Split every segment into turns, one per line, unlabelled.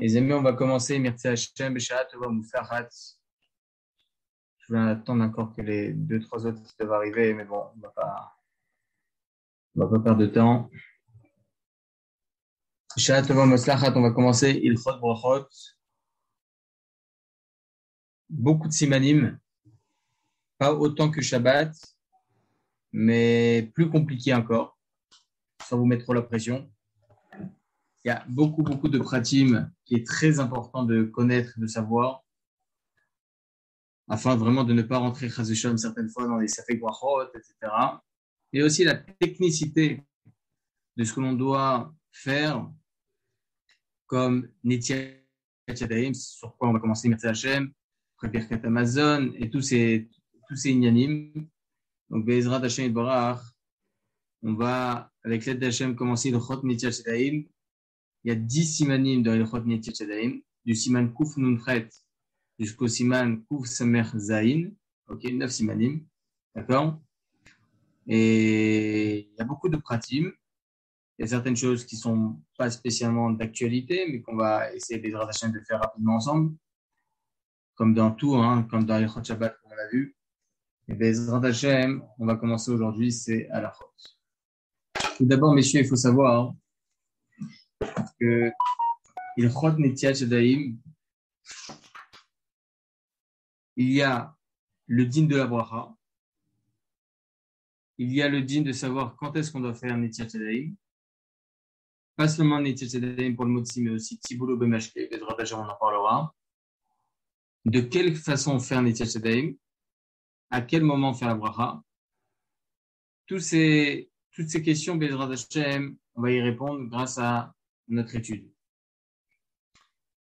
Les amis, on va commencer. Merci Hachem, Beshaat, Tova, Moussahat. Je vais attendre encore que les deux, trois autres doivent arriver, mais bon, on va pas perdre de temps. Beshaat, Tova, Moussahat, on va commencer. Ilchot, Brachot. Beaucoup de simanim. Pas autant que Shabbat, mais plus compliqué encore, sans vous mettre trop la pression. Il y a beaucoup de pratim qui est très important de connaître, de savoir, afin vraiment de ne pas rentrer Chas v'Shalom certaines fois dans les safek brachot, etc. Et aussi la technicité de ce que l'on doit faire, comme Netiat Yadayim, sur quoi on va commencer Mirza Hashem, Birkat Amazon et tous ces inyanim. Donc Be'ezrat Hashem Yitbarach, on va avec l'aide d'Hashem commencer le Chot Netiat Yadayim. Il y a 10 simanim dans le Chot Netiat Yadayim, du siman Kuf Nun Chet jusqu'au siman Kuf Samer Zain. Ok, 9 simanim, d'accord. Et il y a beaucoup de pratim. Il y a certaines choses qui sont pas spécialement d'actualité, mais qu'on va essayer Bezrat Hashem de faire rapidement ensemble, comme dans tout, comme dans Ilchot Shabbat, comme on l'a vu. Et Bezrat Hashem, on va commencer aujourd'hui, c'est à la faute. Tout d'abord, messieurs, il faut savoir que Ilchot Netiat Yadayim, il y a le din de la bracha, il y a le din de savoir quand est-ce qu'on doit faire Netiat Yadayim. Pas seulement Netiat Yadayim pour le Motzi, mais aussi Tiboulou Bemashke, Bezrat Hashem, on en parlera. De quelle façon faire Netiat Yadayim, à quel moment faire la bracha. Toutes ces questions, Bezrat Hashem, on va y répondre grâce à notre étude.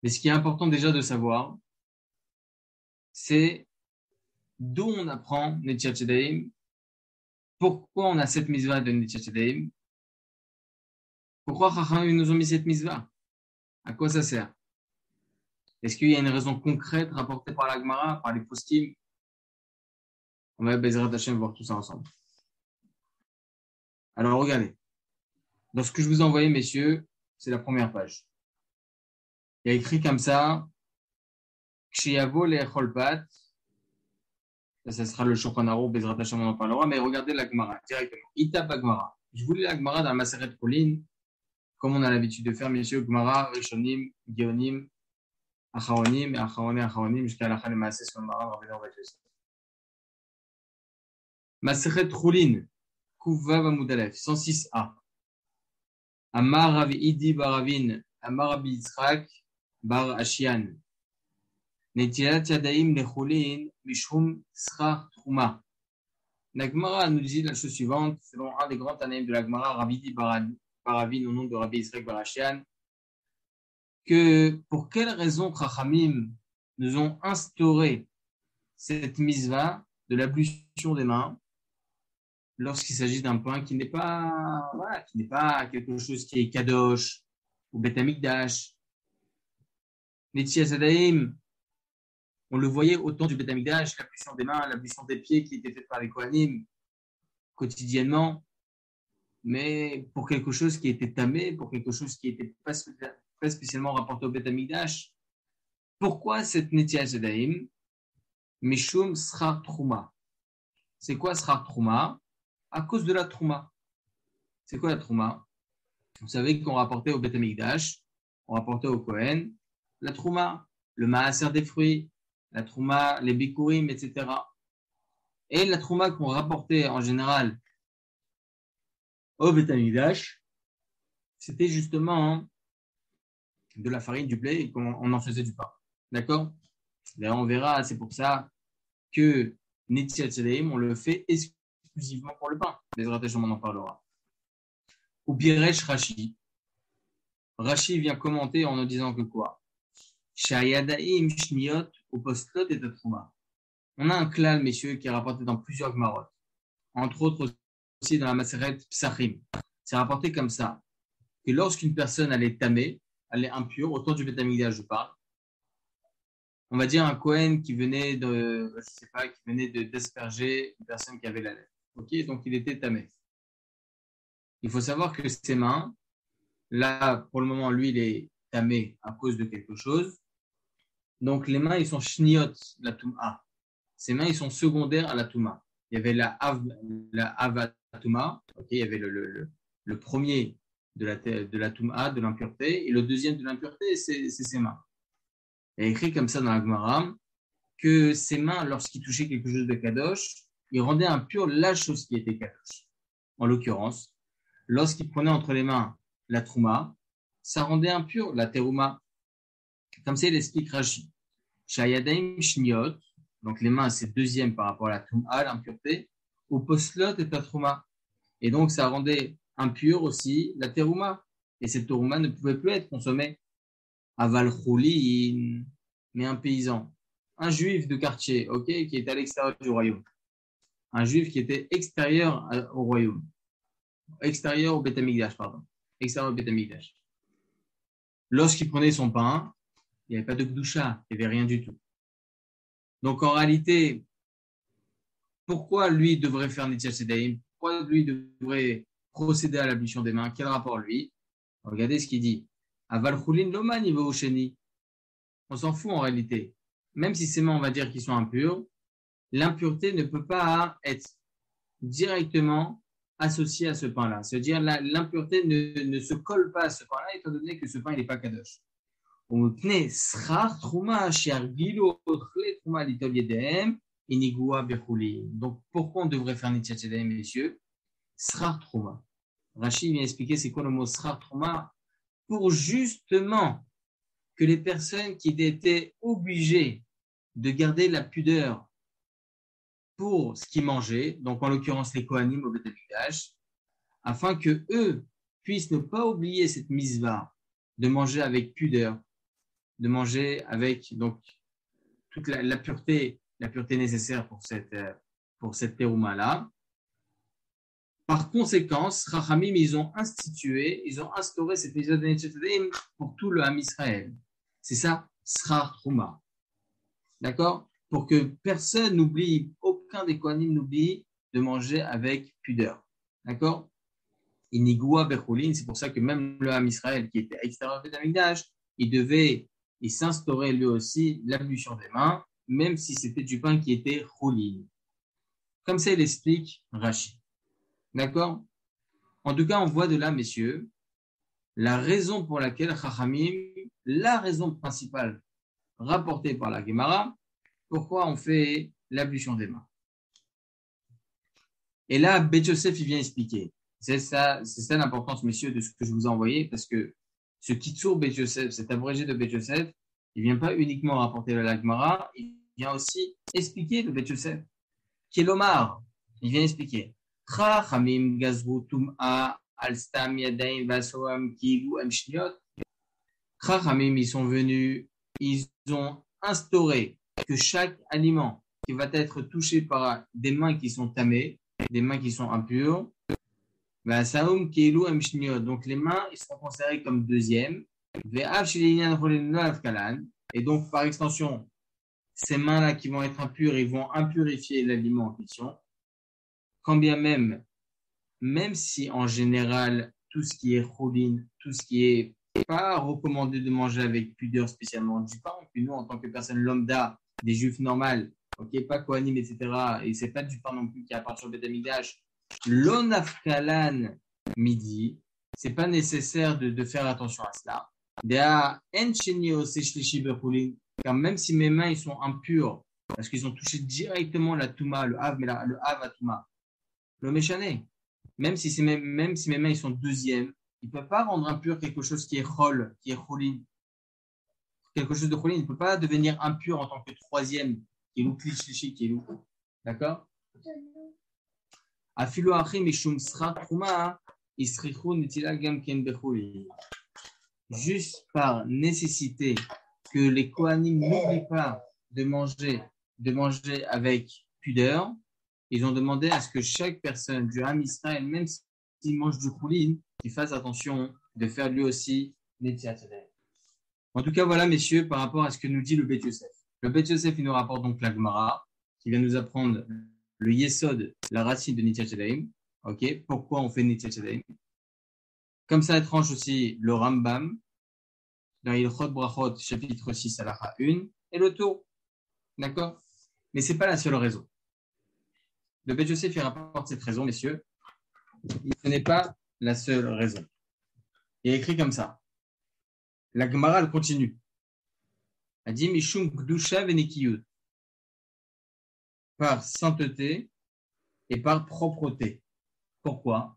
Mais ce qui est important déjà de savoir, c'est d'où on apprend Netiat Yadayim, pourquoi on a cette mitzvah de Netiat Yadayim, pourquoi Chachamim nous ont mis cette mitzvah, à quoi ça sert. Est-ce qu'il y a une raison concrète rapportée par la Gemara, par les postim? On va Bezrat Hashem voir tout ça ensemble. Alors regardez, dans ce que je vous ai envoyé, messieurs, c'est la première page. Il y a écrit comme ça, Kshiyavo le'echol pat. Ça sera le Shulchan Aruch, Bezrat Hashem, on en parlera, mais regardez la Gemara directement. Itab Gemara. Je vous lis la Gemara dans la Maseret Kolin, comme on a l'habitude de faire, messieurs, Gemara, Rishonim, Geonim, Acharonim, et Acharonim, jusqu'à la Chale Maaseh, sur le Mara, Rabbeinu Rav Yosef. Maseret Kolin, Kuvav Amud Aleph, 106a. Amar Rav Idi Baravin, Amar Rabbi Yitzchak, Bar Ashian. Netiat Yadayim Lechulin, Mishum Schar Truma. La Gemara nous dit la chose suivante, selon un des grands tanaïm de la Gemara, Rav Idi Baravin, au nom de Rabbi Yitzchak Bar Ashian, que pour quelle raison Chachamim nous ont instauré cette mitzvah de l'ablution des mains lorsqu'il s'agit d'un point qui n'est pas quelque chose qui est kadosh ou bet hamikdash. Netiat Yadayim, on le voyait au temps du bet hamikdash, l'ablution des mains, l'ablution des pieds qui était faite par les kohanim quotidiennement, mais pour quelque chose qui était tamé, pour quelque chose qui n'était pas spécialement rapporté au bet hamikdash. Pourquoi cette Netiat Yadayim? Mishum Schar Truma. C'est quoi Schar Truma? À cause de la Trouma. C'est quoi la Trouma? Vous savez qu'on rapportait au Bet Hamikdash, on rapportait au Kohen, la Trouma, le Maaser des fruits, la Trouma, les Bikurim, etc. Et la Trouma qu'on rapportait en général au Bet Hamikdash, c'était justement de la farine, du blé, et qu'on en faisait du pain. D'accord? D'ailleurs, on verra, c'est pour ça que Netiat Yadayim, on le fait exclusivement pour le pain. Bezrat Hashem, on en parlera. Ou Biresh Rashi. Rashi vient commenter en nous disant que quoi? Shayadaim Shniot ou Postlot et Tatrouma. On a un klal, messieurs, qui est rapporté dans plusieurs Gemarot. Entre autres aussi dans la Maseret Psachim. C'est rapporté comme ça, que lorsqu'une personne elle est tamée, elle est impure, au temps du Bet Hamikdash je parle, on va dire un Kohen qui venait d'asperger une personne qui avait la lèpre. Ok, donc il était tamé. Il faut savoir que ses mains, là, pour le moment, lui, il est tamé à cause de quelque chose. Donc, les mains, ils sont shniot, la touma. Ces mains, ils sont secondaires à la touma. Il y avait la avatuma, il y avait le premier de la touma, de l'impureté, et le deuxième de l'impureté, c'est ses mains. Il est écrit comme ça dans la Gemara que ses mains, lorsqu'il touchait quelque chose de kadosh, il rendait impur la chose qui était kadosh. En l'occurrence, lorsqu'il prenait entre les mains la trouma, ça rendait impur la terouma. Comme ça, il explique Rashi. Shayadaim shniot, donc les mains, c'est deuxième par rapport à la touma, l'impureté, ou poslot et la trouma. Et donc, ça rendait impur aussi la terouma. Et cette terouma ne pouvait plus être consommée. Aval choulin, mais un paysan, un juif de quartier, qui était à l'extérieur du royaume. Un juif qui était extérieur au royaume. Extérieur au Beth Amikdash, pardon. Extérieur au Beth Amikdash. Lorsqu'il prenait son pain, il n'y avait pas de Gdusha, il n'y avait rien du tout. Donc en réalité, pourquoi lui devrait faire Nitziat Yadayim? Pourquoi lui devrait procéder à l'ablution des mains? Quel rapport lui? Regardez ce qu'il dit. Aval Choulin Loman Ivo Sheni. On s'en fout en réalité. Même si ces mains, on va dire qu'ils sont impurs, l'impureté ne peut pas être directement associée à ce pain-là. C'est-à-dire l'impureté ne se colle pas à ce pain-là, étant donné que ce pain n'est pas kadosh. Donc pourquoi on devrait faire Nitziat Yadayim, messieurs? Srar Trouma. Rachid vient expliquer c'est quoi le mot Srar Trouma pour justement que les personnes qui étaient obligées de garder la pudeur pour ce qu'ils mangeaient, donc en l'occurrence les Kohanim au Beth Amikdash, afin que eux puissent ne pas oublier cette misva de manger avec pudeur, de manger avec donc toute la pureté nécessaire pour cette terouma-là. Par conséquent, Rachamim, ils ont instauré cet épisode de Nitziat Yadayim pour tout le Ham Israël. C'est ça, Srar Trouma. D'accord? Pour que personne n'oublie, aucun des Kohanim n'oublie de manger avec pudeur. D'accord? Inigua Bechulin, c'est pour ça que même le Ham Israël qui était extérieur du Beth Amikdash, il s'instaurait lui aussi l'ablution des mains, même si c'était du pain qui était Chulin. Comme ça, il explique Rashi. D'accord? En tout cas, on voit de là, messieurs, la raison pour laquelle Chachamim, la raison principale rapportée par la Gemara, pourquoi on fait l'ablution des mains. Et là, Beth Yosef, il vient expliquer. C'est ça l'importance, messieurs, de ce que je vous ai envoyé, parce que ce Kitsur Beth Yosef, cet abrégé de Beth Yosef, il vient pas uniquement rapporter la Gemara, il vient aussi expliquer le Beth Yosef. Qui est l'Omar, il vient expliquer. Chachamim gazru tum'a al stam yadayim vasoam kilu am shniot. Chachamim, ils sont venus, ils ont instauré que chaque aliment qui va être touché par des mains qui sont tamées, des mains qui sont impures, vasoam kilu am shniot. Donc les mains, ils seront considérés comme deuxième. Ve'av shilinian rolen noav kalan. Et donc par extension, ces mains-là qui vont être impures, ils vont impurifier l'aliment en question. Quand bien même si en général, tout ce qui est choulin, tout ce qui est pas recommandé de manger avec pudeur spécialement du pain, puis nous, en tant que personne lambda, des juifs normales, pas kohanim, etc., et c'est pas du pain non plus qui appartient au Beth Amikdash, l'onafkalan midi, c'est pas nécessaire de faire attention à cela. Car même si mes mains ils sont impures, parce qu'ils ont touché directement la touma, le hav, mais le hav à touma, le méchané, même si mes mains ils sont deuxième, ils ne peuvent pas rendre impur quelque chose qui est chol, qui est cholin. Quelque chose de cholin, il ne peut pas devenir impur en tant que troisième, qui est loup klichlichi, qui est loup. D'accord? Afilo achim ishum sra trouma, isrichu netila gam ken bechulin. Juste par nécessité que les Kohanim n'oublient pas de manger avec pudeur, ils ont demandé à ce que chaque personne du Ham Israël, même s'il mange du choulin, qu'il fasse attention de faire lui aussi Nitziat Yadayim. En tout cas, voilà, messieurs, par rapport à ce que nous dit le Beth Yosef. Le Beth Yosef, il nous rapporte donc la Gemara, qui vient nous apprendre le Yesod, la racine de Nitziat Yadayim. Pourquoi on fait Nitziat Yadayim? Comme ça, tranche aussi le Rambam, dans Ilchot Brachot, chapitre 6, halakha 1, et le tour. D'accord? Mais ce n'est pas la seule raison. Le Beth Yosef, il rapporte cette raison, messieurs. Ce n'est pas la seule raison. Il est écrit comme ça. La Gemara, elle continue. Elle dit Mishum Gdusha Venekiyut. Par sainteté et par propreté. Pourquoi?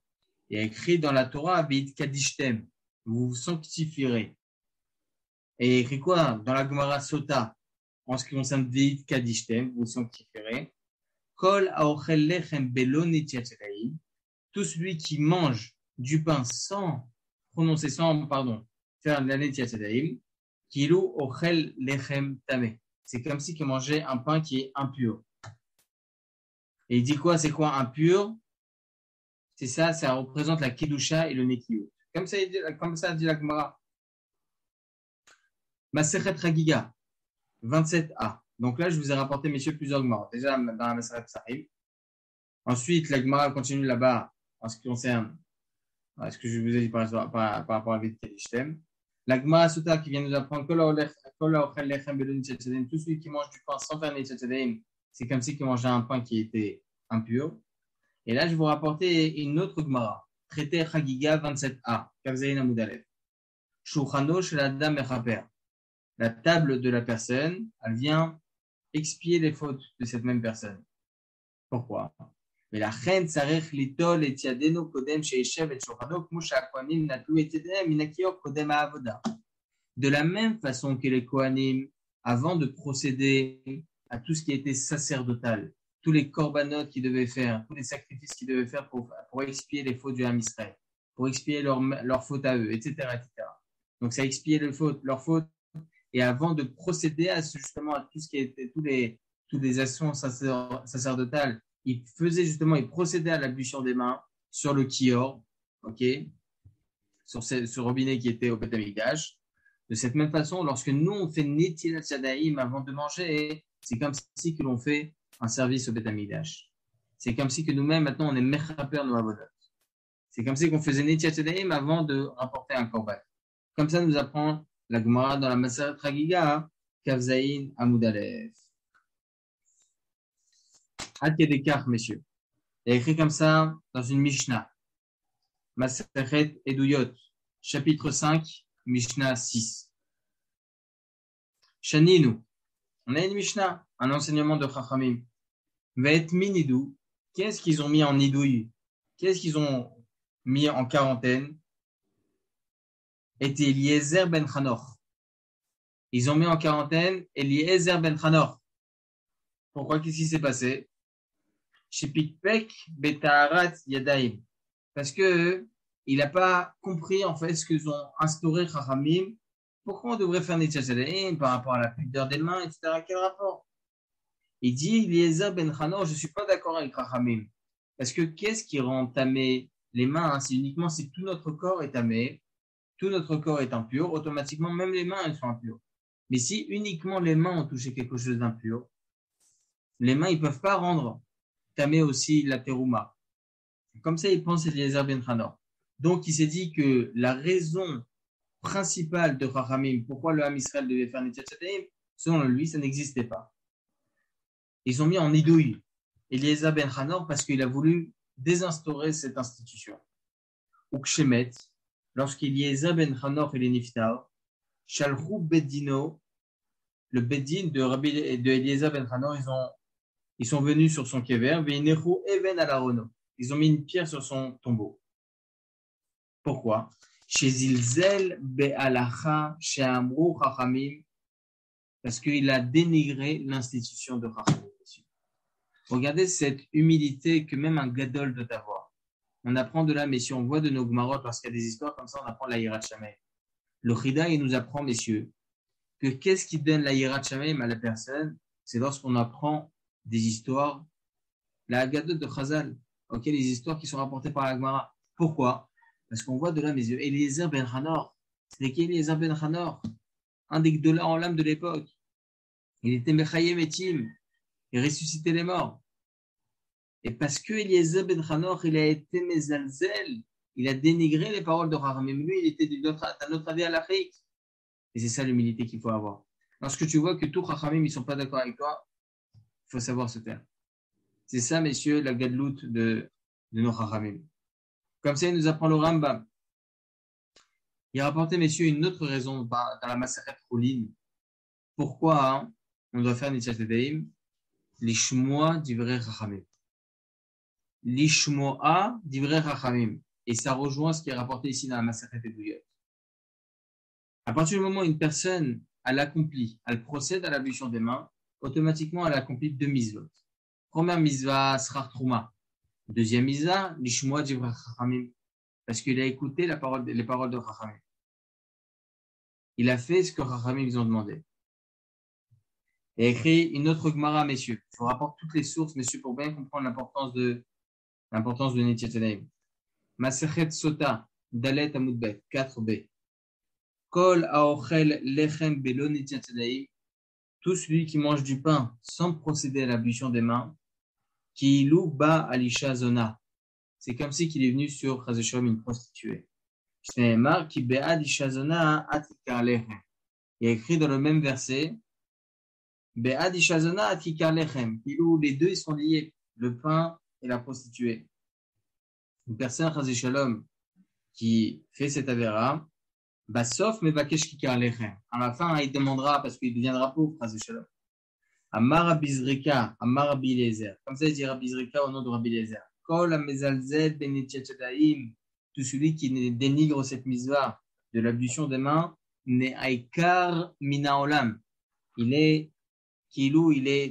Il est écrit dans la Torah Abid Kadishtem. Vous vous sanctifierez. Et il est écrit quoi? Dans la Gemara Sota, en ce qui concerne Abid Kadishtem, vous vous sanctifierez. Kol Aochel Lechem Belo Netiatelaim. Tout celui qui mange du pain sans faire la Netiatelaim. Kilo Ochel Lechem Tame. C'est comme si il mangeait un pain qui est impur. Et il dit quoi? C'est quoi impur? C'est ça, ça représente la Kedusha et le Nekiyut. Comme ça dit la Gemara. Masechet Chagiga, 27a. Donc là, je vous ai rapporté, messieurs, plusieurs Gemara. Déjà, dans la Masechet Sahib. Ensuite, la Gemara continue là-bas en ce qui concerne ce que je vous ai dit par rapport à Vit Kedishtem. La Gemara Sota qui vient nous apprendre tout celui qui mange du pain sans faire Netzatzadaim, c'est comme si il mangeait un pain qui était impur. Et là, je vais vous rapporter une autre Gemara, traité Chagiga 27a, Kavzaïn Amoudalev. Shouchano chez la dame Echaper. La table de la personne, elle vient expier les fautes de cette même personne. Pourquoi? Mais la reine s'arrête litol et tiadeno kodem chez Eshev et Shouchano, kmusha kohanim natou et tiadem minakior kodem avoda. De la même façon que les kohanim, avant de procéder à tout ce qui était sacerdotal, tous les corbanotes qu'ils devaient faire, tous les sacrifices qu'ils devaient faire pour expier les fautes du Ham Israël, pour expier leurs fautes à eux, etc., etc. Donc, ça expiait leurs fautes. Et avant de procéder justement à tout ce qui était, toutes les actions sacerdotales, ils procédaient à l'ablution des mains sur le kior, ok, sur ce robinet qui était au Beth Amikdash. De cette même façon, lorsque nous, on fait Netilat Yadayim avant de manger, c'est comme si que l'on fait un service au Beth Amikdash. C'est comme si que nous-mêmes, maintenant, on est mechaper nos avodot. C'est comme si qu'on faisait Netilat Yadayim avant de rapporter un korban. Comme ça, nous apprend la Gemara dans la Masechet Chagiga, Kavzaïn Amoudalev. Ad Kedekach, messieurs. Il est écrit comme ça dans une Mishnah. Masechet Eduyot, chapitre 5, Mishnah 6. Shaninu. On a une Mishnah, un enseignement de Chachamim. Vet minidou. Qu'est-ce qu'ils ont mis en nidouille? Qu'est-ce qu'ils ont mis en quarantaine? Était Eliezer ben Chanor. Ils ont mis en quarantaine Eliezer ben Chanor. Pourquoi? Qu'est-ce qui s'est passé? Shepikpek betaharat yadaim. Parce que il n'a pas compris en fait ce qu'ils ont instauré Chachamim. Pourquoi on devrait faire Netilat Yadayim par rapport à la pudeur des mains, etc. Quel rapport? Il dit Eliezer ben Chanor, je ne suis pas d'accord avec Chachamim. Parce que qu'est-ce qui rend tamé les mains? C'est uniquement si tout notre corps est tamé. Tout notre corps est impur, automatiquement, même les mains, elles sont impures. Mais si uniquement les mains ont touché quelque chose d'impur, les mains, ils ne peuvent pas rendre tamé aussi la terouma. Comme ça, il pense Eliezer ben Chanor. Donc, il s'est dit que la raison principale de Chachamim, pourquoi le Ham Israël devait faire Netilat Yadayim, selon lui, ça n'existait pas. Ils ont mis en idouille Eliezer ben Chanor parce qu'il a voulu désinstaurer cette institution. Ou Kshemet, lorsqu'Eliezer ben Chanor et les Niftar, Shalchou Beddino, le Beddin de Eliezer ben Chanor, ils sont venus sur son kever, Veinechu Even Alarono. Ils ont mis une pierre sur son tombeau. Pourquoi? Chez Zilzel Be'alacha, chez Amrou Chachamim, parce qu'il a dénigré l'institution de Chachamim. Regardez cette humilité que même un gadol doit avoir. On apprend de là, mais si on voit de nos Gemarot, lorsqu'il y a des histoires comme ça, on apprend la Yirat Shamayim. Le Chida, il nous apprend, messieurs, que qu'est-ce qui donne la Yirat Shamayim à la personne? C'est lorsqu'on apprend des histoires, la Haggadot de Chazal, les histoires qui sont rapportées par la Gemara. Pourquoi? Parce qu'on voit de là, mes yeux, Eliezer ben Chanor. C'était qui Eliezer ben Chanor? Un des Gdola en l'âme de l'époque. Il était Mechayem Etim. Il ressuscitait les morts. Et parce que Eliezer ben Chanor, il a été Mezalzel, il a dénigré les paroles de Chachamim. Lui, il était d'un autre avis halachique. Et c'est ça l'humilité qu'il faut avoir. Lorsque tu vois que tous Chachamim, ils ne sont pas d'accord avec toi, il faut savoir se taire. C'est ça, messieurs, la gadloute de nos Chachamim. Comme ça, il nous apprend le Rambam. Il a rapporté, messieurs, une autre raison dans la Masachet Choulin. Pourquoi on doit faire Nitchat Edaim? L'ishmoa divrei Chachamim. L'ishmoa divrei Chachamim. Et ça rejoint ce qui est rapporté ici dans la Masachet Eduyot. À partir du moment où une personne, elle accomplit, elle procède à l'ablution des mains, automatiquement, elle accomplit 2 mitzvot. Première mitzvah, Srar Trouma. Deuxième mitzvah, l'ishmoa divrei Chachamim. Parce qu'il a écouté les paroles de Chachamim. Il a fait ce que Chachamim ils ont demandé. Il a écrit une autre Gemara, messieurs. Je vous rapporte toutes les sources, messieurs, pour bien comprendre l'importance de Nitchat Edaim. Masechet Sota, Dalet Amudbet, 4b. Kol Aochel Lechem Belo Nitchat Edaim. Tout celui qui mange du pain sans procéder à l'ablution des mains, qui ilou ba alisha zona. C'est comme si qu'il est venu sur Chazeshom, une prostituée. Shneemar ki be'ad isha zona atikar lechem. Il y a écrit dans le même verset, be'ad isha zona atikar lechem. Les deux ils sont liés, le pain et la prostituée. Une personne Chazeshalom qui fait cette avéra, sauf mevakesh kikar lechem. À la fin, il demandera parce qu'il deviendra pauvre Chazeshalom. Amar Rabbi Zrika, Amar Rabbi Eliezer. Comme ça, il dit Rabbi Zrika au nom de Rabbi Eliezer. Kol amezalzel ben Nitchat Edaim. Tout celui qui dénigre cette mitzvah de l'ablution des mains, ne aikar mina olam. Il est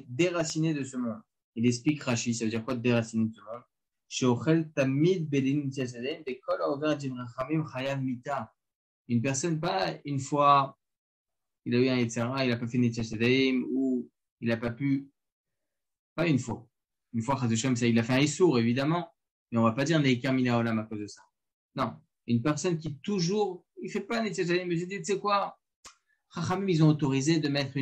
déraciné de ce monde. Il explique Rashi, ça veut dire quoi déraciné de ce monde? Sheochel tamid ben Nitchat Edaim, de kol haover divrei Chachamim chayav mita. Une personne, pas une fois, il a eu un etc., il n'a pas fait Nitchat Edaim, ou il n'a pas pu, pas une fois. Une fois, il a fait un issour, évidemment, mais on ne va pas dire Neikar mina olam à cause de ça. Non, une personne qui toujours, il fait pas Nitchat Edaim, mais je dis, tu sais quoi, Chachamim, ils ont autorisé de mettre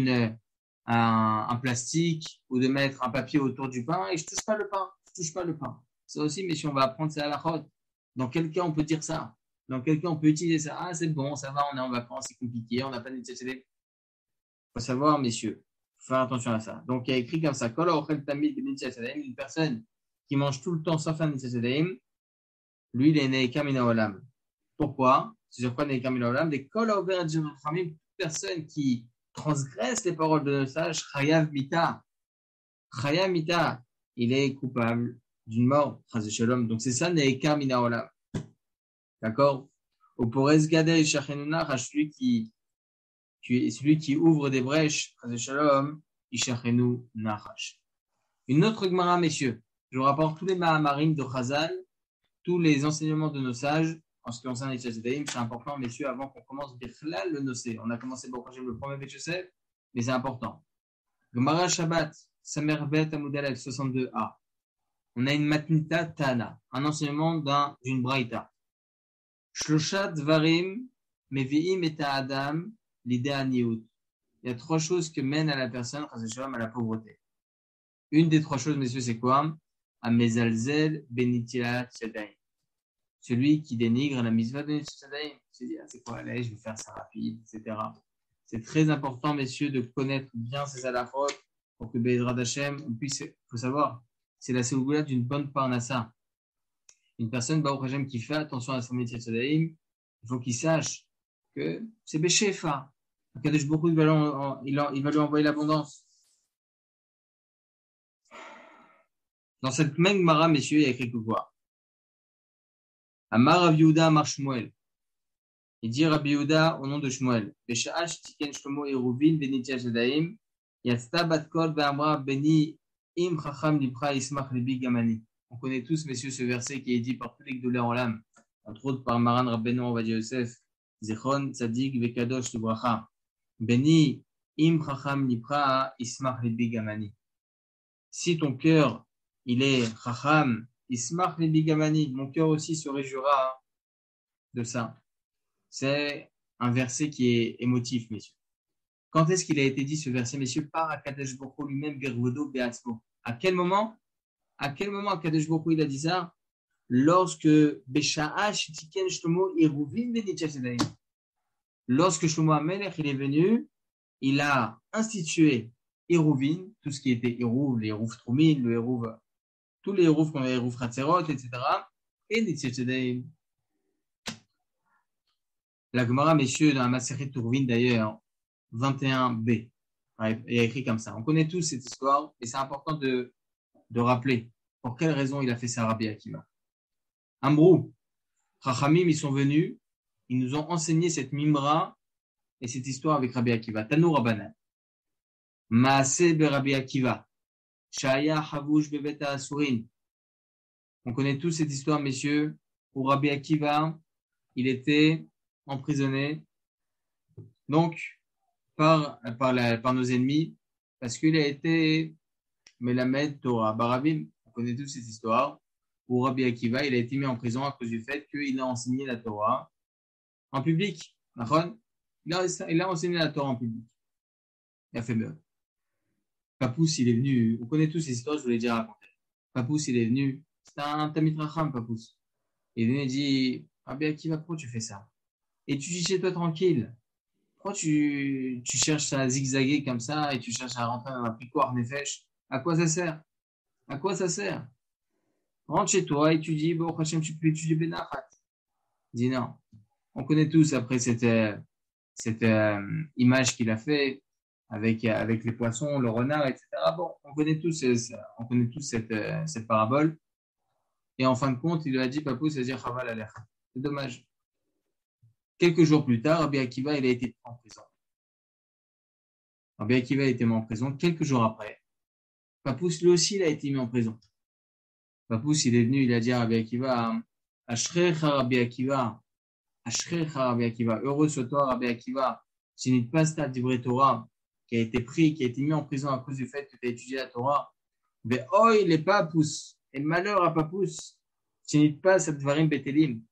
un plastique ou de mettre un papier autour du pain et je touche pas le pain. Ça aussi, mais si on va apprendre ça à la chod. Dans quel cas on peut dire ça? Dans quel cas on peut utiliser ça? Ah, c'est bon, ça va, on est en vacances, c'est compliqué, on n'a pas Nitchat Edaim. Faut savoir, messieurs, faut faire attention à ça. Donc, il y a écrit comme ça, Kol Ochel Tamid Nitchat Edaim, une personne qui mange tout le temps sans faire Nitchat Edaim, lui, il est Neikar mina olam. Pourquoi? C'est sur quoi Neikar mina olam? Des Kol Haover divrei Chachamim, toute personne qui transgresse les paroles de nos sages, Chayav mita. Chayav mita, il est coupable d'une mort, Chaz Shalom. Donc, c'est ça, Neikar mina olam. D'accord? Au Porez Gadei Shachenuna, celui qui ouvre des brèches, Chaz Shalom, Ishachenu Nachash. Une autre Gemara, messieurs. Je vous rapporte tous les Mahamarim de Chazal, tous les enseignements de nos sages, en ce qui concerne les Nitchat Edaim, c'est important, messieurs, avant qu'on commence Bichlal le Nosé. On a commencé le premier Bechosef, mais c'est important. Gemara Shabbat, Samerbet Amudalef 62a. On a une Matnita Tana, un enseignement d'une Braïta. Shloshat Dvarim, Mevi'im et Adam, l'idée à Niout. Il y a 3 choses que mènent à la personne, à la pauvreté. Une des 3 choses, messieurs, c'est quoi? Amezalzel Benitilat Shadaim. Celui qui dénigre la mitzvah de Nitchat Edaim. C'est dire, c'est quoi, allez, je vais faire ça rapide, etc. C'est très important, messieurs, de connaître bien ces halachot pour que Be'ezrat Hashem, on puisse, il faut savoir, c'est la ségoula d'une bonne parnassa. Une personne, Baruch Hashem, qui fait attention à son Nitchat Edaim, il faut qu'il sache que c'est Beshefa. Kadosh Baruch Hu, il va lui envoyer l'abondance. Dans cette même Gemara, messieurs, il y a écrit que quoi? Amar Rabbi Yehuda Amar Shmuel. Il dit Rabbi Yehuda au nom de Shmuel. Besha'ash tiken Shlomo Eruvin benitchat Edaim. Yatzta bat kol ve'amra beni im chacham libra ismach libi gamani. On connaît tous, messieurs, ce verset qui est dit par tous les Gdolei Olam, entre autres par Maran Rabbeinu Ovadia Yosef, Zichron Tzadik Vekadosh Libracha. Beni im chacham libra ismach libi gamani. Si ton cœur, il est chacham, ismach libi gamani, mon cœur aussi se réjouira de ça. C'est un verset qui est émotif, messieurs. Quand est-ce qu'il a été dit ce verset, messieurs? Par Akadosh Baruch Hu lui-même, Gervodo Beatzmo. À quel moment Akadosh Baruch Hu il a dit ça? Lorsque Besha'ash Tiken Shlomo Eruvin benitchat Edaim. Lorsque Shlomo HaMelech il est venu, il a institué Hérouvin, tout ce qui était Hérouv, les Hérouv Troumin, le Hérouv, tous les Hérouv qu'on avait Hérouv Hatzerot, etc. Et Nitzitzedei. La Gemara, messieurs, dans la Maseret Tourvin d'ailleurs, 21b, il y a écrit comme ça. On connaît tous cette histoire et c'est important de rappeler pour quelle raison il a fait ça à Rabbi Akiva. Ambrou, Chachamim, ils sont venus, ils nous ont enseigné cette mimra et cette histoire avec Rabbi Akiva. Tanou Rabbanan. Maaseh be Rabbi Akiva. Shaya Havush bebeta Asurin. On connaît tous cette histoire, messieurs, où Rabbi Akiva, il était emprisonné, donc, par nos ennemis, parce qu'il a été Melamed Torah. Barabim, on connaît tous cette histoire, où Rabbi Akiva, il a été mis en prison à cause du fait qu'il a enseigné la Torah en public. Il a enseigné la Torah en public. Il a fait meurtre. Papous, il est venu, on connaît tous ces histoires, je vous l'ai déjà raconté. Papous, il est venu, c'est un Tamid Racham, Papous. Il est venu et dit, Rabbi Akiva, pourquoi tu fais ça? Et tu dis chez toi tranquille. Pourquoi tu cherches à zigzaguer comme ça et tu cherches à rentrer dans un picoire nefesh? À quoi ça sert? À quoi ça sert? Rentre chez toi, étudie, bon, Hachem, tu peux étudier Benachat. Dis non. On connaît tous après cette image qu'il a fait avec les poissons, le renard, etc. Bon, on connaît tous cette parabole. Et en fin de compte, il lui a dit, Papou, ça veut dire Chaval Alech. C'est dommage. Quelques jours plus tard, Rabbi Akiva, il a été en prison. Rabbi Akiva a été mis en prison. Quelques jours après, Papous, lui aussi, il a été mis en prison. Papous, il est venu, il a dit à Rabbi Akiva, Ashrecha Rabbi Akiva, Ashrecha Rabbi Akiva, heureux soit toi, Rabbi Akiva, Sinit Pasta Divrei Torah, qui a été mis en prison à cause du fait que tu as étudié la Torah. Mais oh, il est Papous, et malheur à Papous, Sinit Pasta Dvarim Betelim,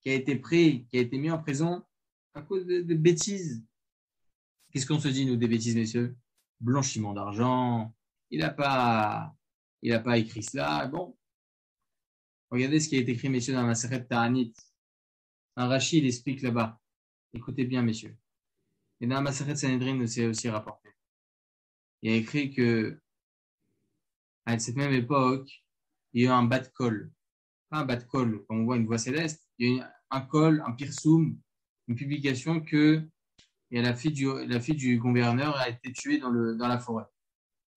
qui a été mis en prison à cause de bêtises. Qu'est-ce qu'on se dit, nous, des bêtises, messieurs? Blanchiment d'argent. Il n'a pas écrit cela. Bon. Regardez ce qui a été écrit, messieurs, dans la Maseret Ta'anit. Un Rashi, il explique là-bas. Écoutez bien, messieurs. Et dans la Maseret Sanhedrin, c'est aussi rapporté. Il y a écrit que, à cette même époque, il y a eu un bat de col. Pas un bat de col, comme on voit une voix céleste. Il y a eu un col, un pirsoum, une publication que et la fille du gouverneur a été tuée dans la forêt,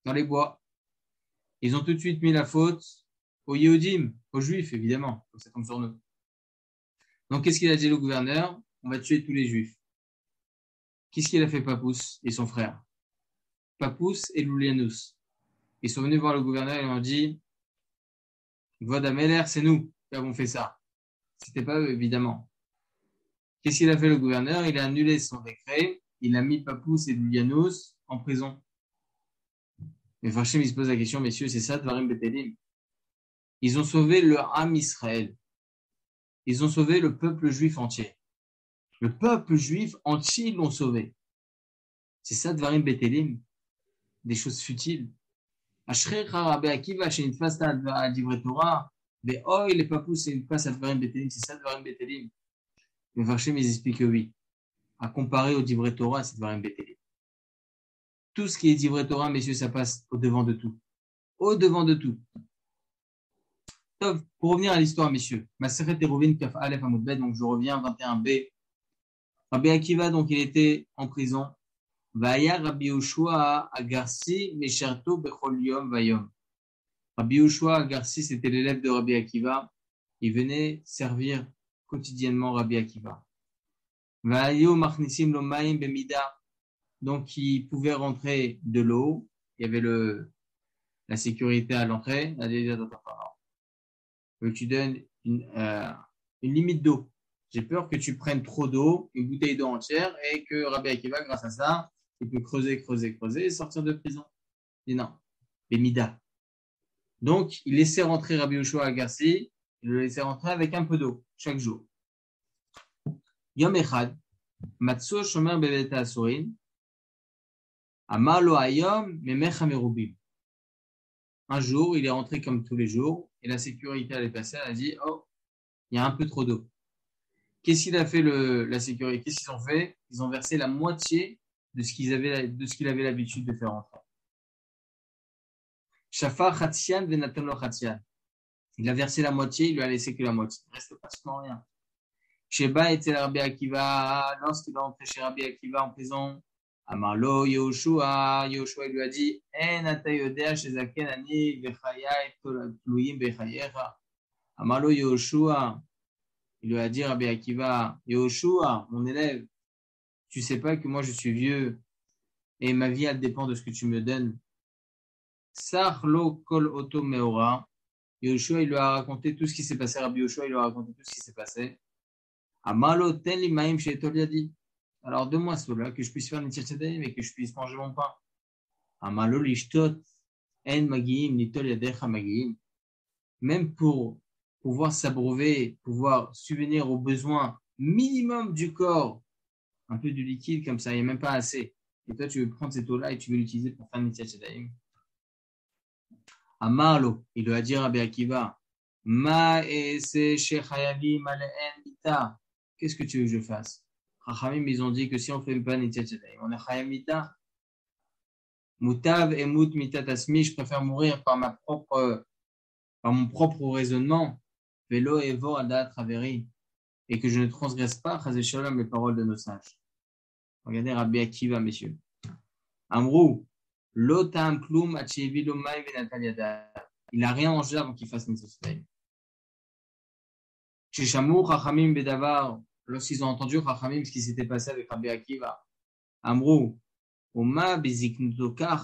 dans les bois. Ils ont tout de suite mis la faute aux Yehudim, aux Juifs, évidemment, comme ça tombe sur nous. Donc, qu'est-ce qu'il a dit le gouverneur? On va tuer tous les Juifs. Qu'est-ce qu'il a fait Papous et son frère? Papous et Loulianus. Ils sont venus voir le gouverneur et ils ont dit, Vodameler, c'est nous qui avons fait ça. C'était pas eux, évidemment. Qu'est-ce qu'il a fait le gouverneur? Il a annulé son décret, il a mis Papous et Loulianus en prison. Mais Farshim, il se pose la question, messieurs, c'est ça, Dvarim Betelim. Ils ont sauvé le Ham Israël. Ils ont sauvé le peuple juif entier. Le peuple juif entier, ils l'ont sauvé. C'est ça, Dvarim Betelim. Des choses futiles. Ashrecha Rabbi Akiva, chez une face à Divrei Torah, mais oh, il est Papous, c'est une face à Dvarim Betelim. C'est ça, Dvarim Betelim. Mais Farshim, ils expliquent que oui. À comparer au Divrei Torah, c'est Dvarim Betelim. Tout ce qui est Divrei Torah, messieurs, ça passe au-devant de tout. Au-devant de tout. Pour revenir à l'histoire, messieurs, Maseret Hérouvin Kaf Aleph Amud Bet, donc je reviens, 21b. Rabbi Akiva, donc il était en prison. Vaya Rabbi Yoshua Agarsi Mesharto Bechol Yom Vayom. Rabbi Yoshua Agarsi, c'était l'élève de Rabbi Akiva. Il venait servir quotidiennement Rabbi Akiva. Vayo Machnisim Lomaim Bemida. Donc il pouvait rentrer de l'eau. Il y avait la sécurité à l'entrée. Tu donnes une limite d'eau. J'ai peur que tu prennes trop d'eau, une bouteille d'eau entière, et que Rabbi Akiva, grâce à ça, il peut creuser et sortir de prison. Il dit non, Bémida. Donc, il laissait rentrer Rabbi Yoshua Agarsi, il le laissait rentrer avec un peu d'eau, chaque jour. Yom Echad, Matso Shomer Beveta Asurin, Amar Lo Hayom Memech Hamerubim. Un jour, il est rentré comme tous les jours, et la sécurité allait passer, elle a dit, oh, il y a un peu trop d'eau. Qu'est-ce qu'il a fait la sécurité? Qu'est-ce qu'ils ont fait? Ils ont versé la moitié de ce qu'il avait l'habitude de faire entrer. Shafar Khatsian Venatan lo Khatsian. Il a versé la moitié, il lui a laissé que la moitié. Il ne reste pratiquement rien. Sheba était Rabbi Akiva, lorsqu'il va entrer chez Rabbi Akiva en prison, Amarlo Yoshua, Yoshua lui a dit, En atayodea shezaken ani vechayai tluim bechayecha. Amarlo Yoshua, il lui a dit Rabbi Akiva, Yoshua, mon élève, tu sais pas que moi je suis vieux et ma vie elle dépend de ce que tu me donnes. Sarlo kol oto meora. Yoshua il lui a raconté tout ce qui s'est passé. Rabbi Yoshua il lui a raconté tout ce qui s'est passé. Amalo ten limaim chez Toliadi. Alors donne-moi cela que je puisse faire Netilat Yadayim et que je puisse manger mon pain. Amalo lishtot en magiim nitol yadecha magiim. Même pour pouvoir s'abreuver, pouvoir subvenir aux besoins minimum du corps, un peu du liquide comme ça, il n'y a même pas assez. Et toi, tu veux prendre cette eau-là et tu veux l'utiliser pour faire Netilat Yadayim. Amarlo, il lui a dit à Rabbi Akiva, Ma ese shechayavim aleen mita. Qu'est-ce que tu veux que je fasse? Chachamim, ils ont dit que si on ne fait pas Netilat Yadayim, on est chayam mita. Mutav et mut mita tasmi, je préfère mourir par mon propre raisonnement. Velo evo ada traveri. Et que je ne transgresse pas, chazé shalom, les paroles de nos sages. Regardez Rabbi Akiva, messieurs. Amrou, lotam klum achevi lomai venatal yada. Il n'a rien mangé avant qu'il fasse Netilat Yadayim. Chez Shamou, chachamim bedavar. Lorsqu'ils ont entendu Chachamim, ce qui s'était passé avec Rabbi Akiva, Amrou, Oma beziknutokach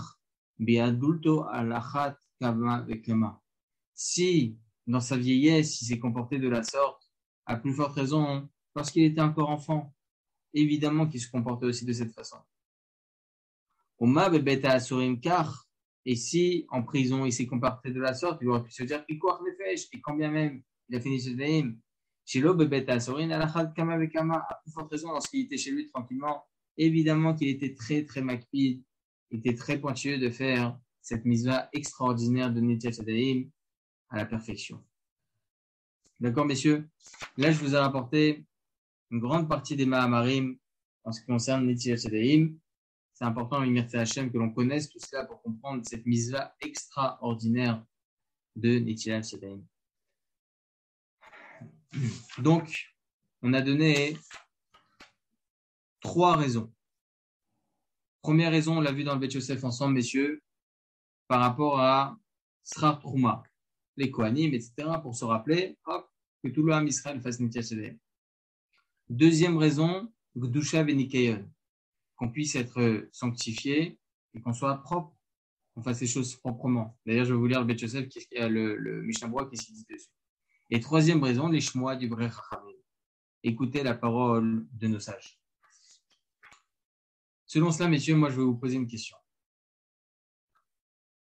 beadulto alachat kama vekama. Si, dans sa vieillesse, il s'est comporté de la sorte, à plus forte raison, parce qu'il était encore enfant, évidemment qu'il se comportait aussi de cette façon. Oma bebeta asurim kach. Et si, en prison, il s'est comporté de la sorte, il aurait pu se dire, Pikoach nefesh, et quand bien même, il a fini ce Yadayim. Shilo bebeta asorin alachat kama vekama. À plus forte raison, lorsqu'il était chez lui tranquillement, évidemment qu'il était très, très makpid, il était très pointueux de faire cette mitzvah extraordinaire de Netilat Yadayim à la perfection. D'accord, messieurs? Là, je vous ai rapporté une grande partie des Mahamarim en ce qui concerne Netilat Yadayim. C'est important, merci Hachem, que l'on connaisse tout cela pour comprendre cette mitzvah extraordinaire de Netilat Yadayim. Donc, on a donné 3 raisons. Première raison, on l'a vu dans le Bet Yosef ensemble, messieurs, par rapport à Srar Trouma, les Kohanim, etc., pour se rappeler que tout le Ham Israël fasse Netilat Yadayim. Deuxième raison, Gdusha Venikayon, qu'on puisse être sanctifié et qu'on soit propre, qu'on fasse les choses proprement. D'ailleurs, je vais vous lire le Bet Yosef, le Mishnah Berurah, qu'est-ce qu'il dit dessus. Et troisième raison, les Shmoa du vrai Chachamim. Écoutez la parole de nos sages. Selon cela, messieurs, moi je vais vous poser une question.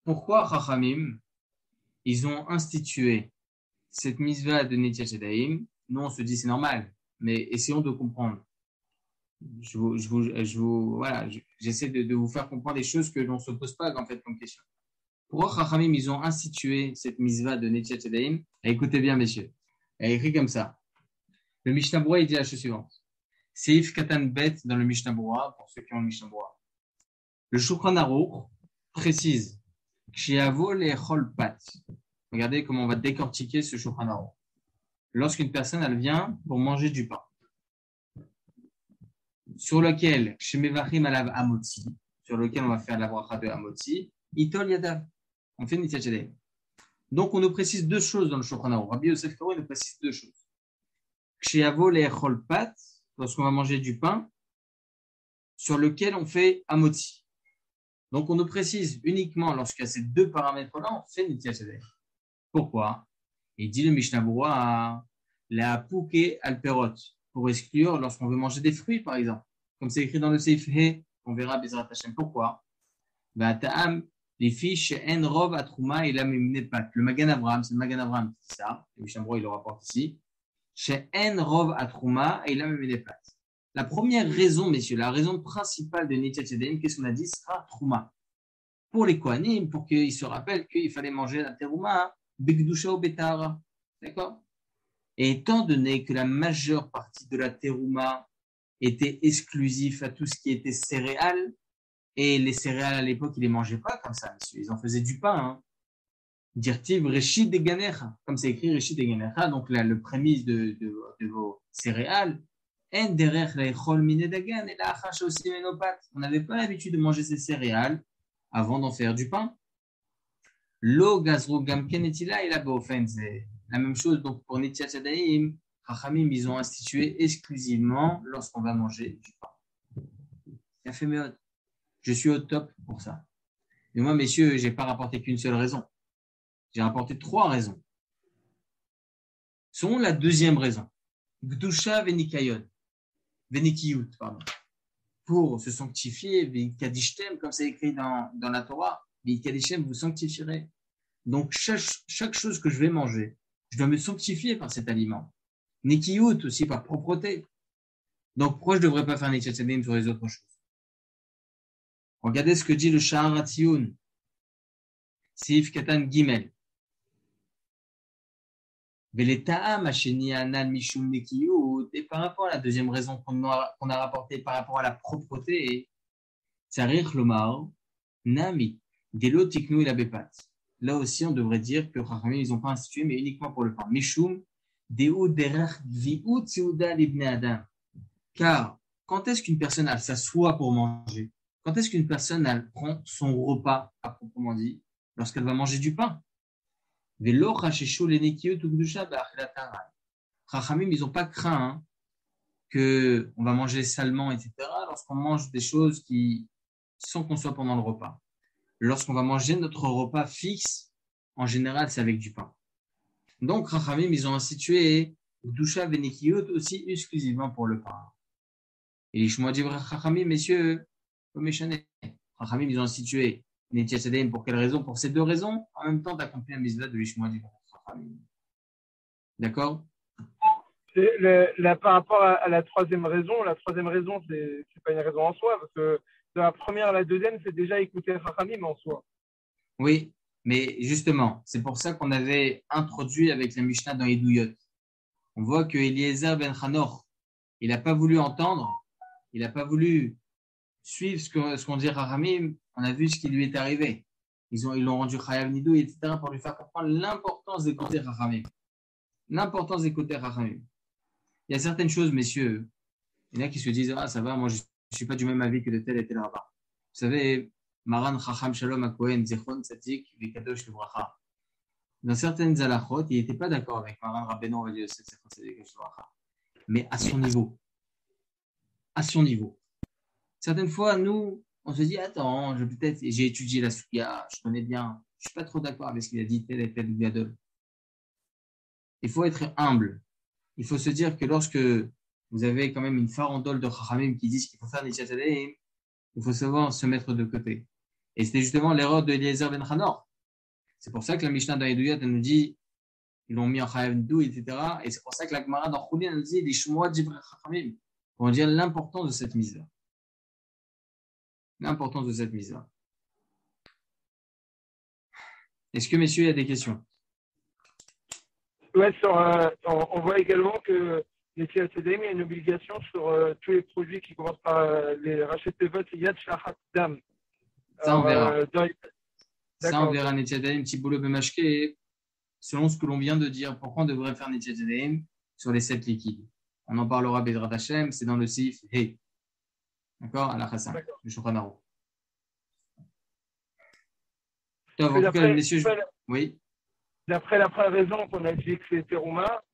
Pourquoi Chachamim, ils ont institué cette mitzvah de Netilat Yadayim? Nous, on se dit c'est normal, mais essayons de comprendre. J'essaie de vous faire comprendre des choses que l'on ne se pose pas en fait comme question. Pourquoi Chachamim, ils ont institué cette mitzvah de Netilat Yadayim? Écoutez bien, messieurs. Elle est écrit comme ça. Le Mishnah Berurah, il dit la chose suivante. Seif Katan Bet dans le Mishnah Berurah, pour ceux qui ont le Mishnah Berurah. Le Shulchan Aruch précise Ksheavo le'echol pat. Regardez comment on va décortiquer ce Shulchan Aruch. Lorsqu'une personne, elle vient pour manger du pain, sur lequel Shemevachim alav amotzi, sur lequel on va faire la bracha de amotzi, itol yadav. On fait Netilat Yadayim. Donc, on nous précise 2 choses dans le Shulchan Aruch. Rabbi Yosef Karo nous précise 2 choses. Ksheavo le'echol pat, lorsqu'on va manger du pain, sur lequel on fait amotzi. Donc, on nous précise uniquement lorsqu'il y a ces 2 paramètres-là, on fait Netilat Yadayim. Pourquoi? Il dit le Mishnah Berurah, la pouke alperot, pour exclure lorsqu'on veut manger des fruits, par exemple. Comme c'est écrit dans le Seif He, on verra Bezrat Hashem. Pourquoi? Ta'am, les fiches en rov atrouma et la mimne pat. Le Magan Avraham, c'est le Magan Avraham qui dit ça. Le Mishnah Berurah, il le rapporte ici. Chez en rov atrouma et la mimne pat. La première raison, messieurs, la raison principale de Netilat Yadayim, qu'est-ce qu'on a dit? Sera trouma. Pour les Kohanim, pour qu'ils se rappellent qu'il fallait manger la terouma, begdusha ou betara. D'accord? Et étant donné que la majeure partie de la terouma était exclusif à tout ce qui était céréales, et les céréales à l'époque, ils les mangeaient pas comme ça, monsieur. Ils en faisaient du pain, hein. Dirtiv Reshit de Ganecha, comme c'est écrit Reshit de Ganecha, donc là, le prémisse de vos céréales. En derech leichol mine dagan et la achash aussi menopat. On n'avait pas l'habitude de manger ces céréales avant d'en faire du pain. Lo gazro gamken etila et la bofen, c'est la même chose. Donc pour Netiat Yadayim, Chachamim, ils ont institué exclusivement lorsqu'on va manger du pain. Il a fait méode. Je suis au top pour ça. Mais moi, messieurs, j'ai pas rapporté qu'une seule raison. J'ai rapporté 3 raisons. Selon la deuxième raison, Gdusha Venikayot, Venikiyut, pardon, pour se sanctifier, Venikadishtem, comme c'est écrit dans la Torah, Venikadishtem, vous sanctifierez. Donc, chaque chose que je vais manger, je dois me sanctifier par cet aliment. Nikiyut aussi par propreté. Donc, pourquoi je ne devrais pas faire Netiat Yadayim sur les autres choses? Regardez ce que dit le Sha'ar HaTziyun, Seif Katan Gimel. Et par rapport à la deuxième raison qu'on a rapportée par rapport à la propreté, Tsarich Lomar, Nami, Delo Tiknu et la Bepat. Là aussi, on devrait dire que Chachamim, ils n'ont pas institué, mais uniquement pour le pain. Mishum, Deu Derech Gviut Seuda Libne Adam. Car quand est-ce qu'une personne elle s'assoit pour manger? Quand est-ce qu'une personne elle prend son repas, à proprement dit, lorsqu'elle va manger du pain? Chachamim, ils n'ont pas craint qu'on va manger salement, etc. lorsqu'on mange des choses qui, sans qu'on soit pendant le repas. Lorsqu'on va manger notre repas fixe, en général, c'est avec du pain. Donc, Chachamim, ils ont institué Gdusha Venekiyot aussi exclusivement pour le pain. Et les Shmoa dit Chachamim, messieurs, Chachamim, ils ont institué Netiat Yadayim pour quelle raison? Pour ces 2 raisons, en même temps d'accomplir la mitzvah de l'Ishmoa du Chachamim. D'accord?
Par rapport à la troisième raison, c'est pas une raison en soi, parce que de la première à la deuxième, c'est déjà écouter Chachamim en soi.
Oui, mais justement, c'est pour ça qu'on avait introduit avec la Mishnah dans Edouyot. On voit que Eliezer ben Hanor, il n'a pas voulu entendre, il n'a pas voulu suivre ce qu'on dit Chachamim. On a vu ce qui lui est arrivé. Ils l'ont rendu Chayav Nidou, etc., pour lui faire comprendre l'importance d'écouter Chachamim. L'importance d'écouter Chachamim. Il y a certaines choses, messieurs, il y en a qui se disent, ah, ça va, moi, je ne suis pas du même avis que de tel et tel rabbin. Vous savez, Maran Chacham Shalom HaKohen, Zichron Tzadik, Vekadosh Livracha. Dans certaines halachot, il n'était pas d'accord avec Maran Rabbeinu, on va dire, Zichron Tzadik, Livracha. Mais à son niveau. À son niveau. Certaines fois, nous, on se dit, attends, j'ai étudié la Souya, je connais bien, je ne suis pas trop d'accord avec ce qu'il a dit, tel et tel gadol. Il faut être humble. Il faut se dire que lorsque vous avez quand même une farandole de Chachamim qui disent qu'il faut faire Netiat Yadayim, il faut savoir se mettre de côté. Et c'était justement l'erreur de Eliezer ben Hanor. C'est pour ça que la Mishnah dans Edouyot, elle nous dit, ils l'ont mis en Chayav Nidou, etc. Et c'est pour ça que la Gemara dans Choulin, elle nous dit, les Shmoa Divrei Chachamim, pour dire l'importance de cette mise-là. L'importance de cette mise-là. Est-ce que, messieurs, il y a des questions?
Ouais, on voit également que les THCDM, il y a une obligation sur tous les produits qui commencent par les racheter votes Yad Shahat Dam.
Ça, on verra. Ça, on verra Netiat Yadayim, petit boulot Bemashke, selon ce que l'on vient de dire, pourquoi on devrait faire Netiat Yadayim sur les 7 liquides. On en parlera Bezrat Hashem, c'est dans le Sif Hey. D'accord? À la Chassan, le Shulchan Aruch. En tout cas, messieurs, oui.
D'après la première raison qu'on a dit que c'est terouma,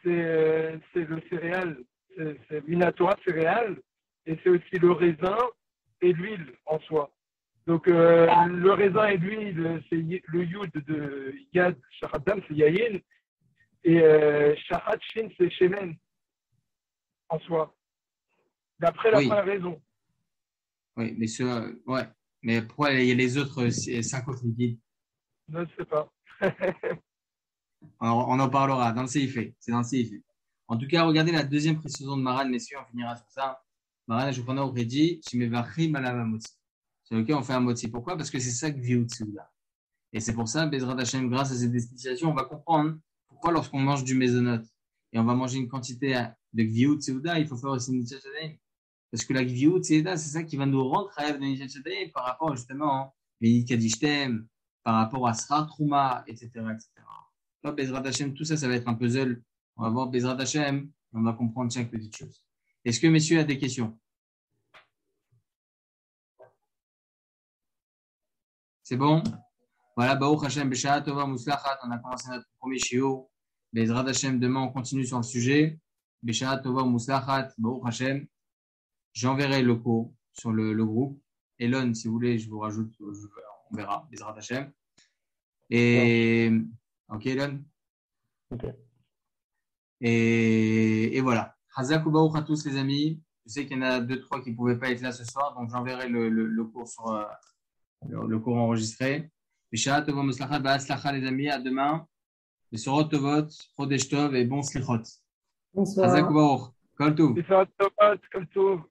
c'est le céréal, c'est minatora céréal, et c'est aussi le raisin et l'huile en soi. Donc le raisin et l'huile, c'est le yud de Yad Shachatam, c'est Yayin, et Shachat Shin, c'est Shemen en soi. D'après la première raison.
Oui, mais ouais. Mais pourquoi il y a les autres 5 autres liquides?
Je ne sais pas.
Alors, on en parlera dans le CIF. C'est dans le CIF. En tout cas, regardez la deuxième précision de Maran, messieurs, on finira sur ça. Maran, je prends aurait dit, sur lequel on fait un motzi. Pourquoi? Parce que c'est ça que vit là. Et c'est pour ça, Bezrat Hashem, grâce à cette explication, on va comprendre pourquoi lorsqu'on mange du mésonote et on va manger une quantité de Gviout Seuda, il faut faire aussi Nitchat Shadaim. Parce que la Gviout Seuda, c'est ça qui va nous rendre Chayav de Nitchat Shadaim par rapport justement à Kadishtem, par rapport à Sra Trouma, etc. Là, Bezrat Hashem, tout ça, ça va être un puzzle. On va voir Bezrat Hashem, et on va comprendre chaque petite chose. Est-ce que messieurs a des questions? C'est bon? Voilà, Baruch Hashem, Besha'a Tova Muslachat, on a commencé notre premier shiur. Bezrat Hashem, demain on continue sur le sujet. Besha'a Tova Muslachat, Baruch Hashem. J'enverrai le cours sur le groupe. Elon, si vous voulez, je vous rajoute, on verra, Bezrat Hashem. Et, ok, Elon?
Ok.
Et voilà. Hazak ou Baruch à tous les amis. Je sais qu'il y en a 2-3 qui ne pouvaient pas être là ce soir, donc j'enverrai le cours sur le cours enregistré. Bishat, Tova Muslachat, Ba'atzlacha les amis, à demain. Besorot Tovot, Chodesh Tov et bon Slichot.
Bonsoir.
Hazak ou Baruch. Kol Tov.
Bisous à tous, comme tout.